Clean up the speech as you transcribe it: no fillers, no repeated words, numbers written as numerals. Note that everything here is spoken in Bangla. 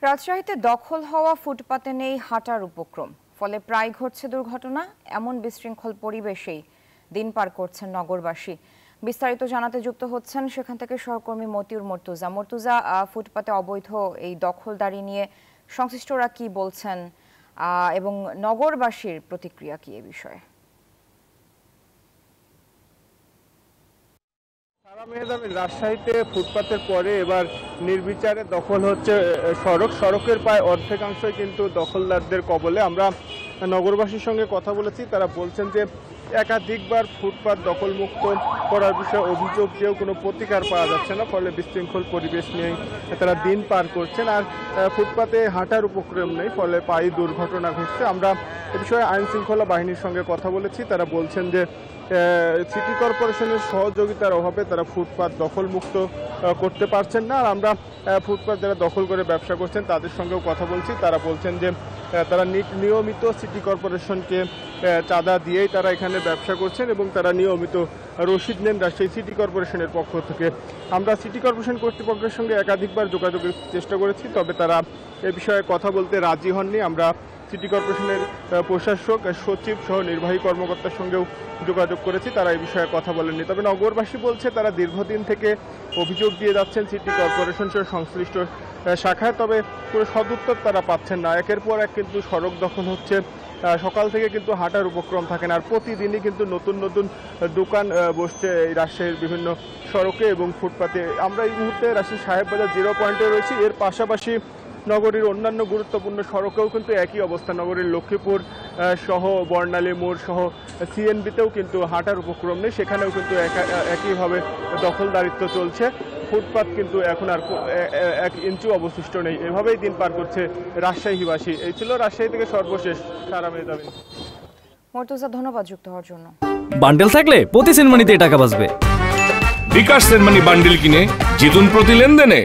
রাজশাহীতে দখল হওয়া ফুটপাতে নেই হাঁটার উপক্রম, ফলে প্রায় ঘটছে দুর্ঘটনা। এমন বিশৃঙ্খল পরিবেশেই দিন পার করছেন নগরবাসী। বিস্তারিত জানাতে যুক্ত হচ্ছেন সেখান থেকে সহকর্মী মতিউর মর্তুজা। ফুটপাতে অবৈধ এই দখলদারি নিয়ে সংশ্লিষ্টরা কি বলছেন এবং নগরবাসীর প্রতিক্রিয়া কি এ বিষয়ে? রাজশাহীতে ফুটপাতের পরে এবার নির্বিচারে দখল হচ্ছে সড়কের প্রায় অর্ধেকাংশই কিন্তু দখলদারদের কবলে। আমরা নগরবাসীর সঙ্গে কথা বলেছি, তারা বলছেন যে একাধিকবার ফুটপাত দখলমুক্ত করার বিষয়ে অভিযোগ দিয়েও কোনো প্রতিকার পাওয়া যাচ্ছে না, ফলে বিশৃঙ্খল পরিবেশ নিয়ে তারা দিন পার করছেন। আর ফুটপাতে হাঁটার উপক্রম নেই, ফলে প্রায় দুর্ঘটনা ঘটছে। আমরা এ বিষয়ে আইন শৃঙ্খলা বাহিনীর সঙ্গে কথা বলেছি, তারা বলছেন যে সিটি কর্পোরেশনের সহযোগিতার অভাবে তারা ফুটপাত দখলমুক্ত করতে পারছেন না। আর আমরা ফুটপাত যারা দখল করে ব্যবসা করছেন তাদের সঙ্গেও কথা বলছি, তারা বলছেন যে তারা নিয়মিত সিটি কর্পোরেশনকে চাঁদা দিয়েই তারা এখানে ব্যবসা করছেন এবং তারা নিয়মিত রসিদ নেন রাজশাহী সিটি কর্পোরেশনের পক্ষ থেকে। আমরা সিটি কর্পোরেশন কর্তৃপক্ষের সঙ্গে একাধিকবার যোগাযোগের চেষ্টা করেছি, তবে তারা এ বিষয়ে কথা বলতে রাজি হননি। আমরা সিটি কর্পোরেশনের প্রশাসক, সচিব সহ নির্বাহী কর্মকর্তার সঙ্গেও যোগাযোগ করেছি, তারা এই বিষয়ে কথা বলেননি। তবে নগরবাসী বলছে তারা দীর্ঘদিন থেকে অভিযোগ দিয়ে যাচ্ছেন সিটি কর্পোরেশন সহ সংশ্লিষ্ট শাখায়, তবে কোনো সদুত্তর তারা পাচ্ছেন না। একের পর এক কিন্তু সড়ক দখল হচ্ছে, সকাল থেকে কিন্তু হাঁটার উপক্রম থাকে না। আর প্রতিদিনই কিন্তু নতুন নতুন দোকান বসছে এই রাজশাহীর বিভিন্ন সড়কে এবং ফুটপাতে। আমরা এই মুহূর্তে রাজশাহী সাহেববাজার 0 পয়েন্টে রয়েছি। এর পাশাপাশি নগরীর অন্যান্য গুরুত্বপূর্ণ সড়কেও কিন্তু একই অবস্থা। নগরীর লক্ষ্মীপুর সহ বর্ণালী মোড় সহ সিএনবিতেও কিন্তু হাঁটার উপক্রম নেই, সেখানেও কিন্তু একইভাবে দখলদারিত্ব চলছে। ফুটপাত কিন্তু এখন আর 1 ইঞ্চি অবশিষ্ট নেই। এভাবেই দিন পার করছে রাজশাহীবাসী। এই ছিল রাজশাহী থেকে সর্বশেষ সারা মেহজাবিন। মর্তুজা, ধন্যবাদ যুক্ত হওয়ার জন্য। বান্ডেল থাকলে প্রতি সেনমানিতে টাকা বাঁচবে। বিকাশ সেনমানি বান্ডেল কিনে জিতুন প্রতি লেনদেনে।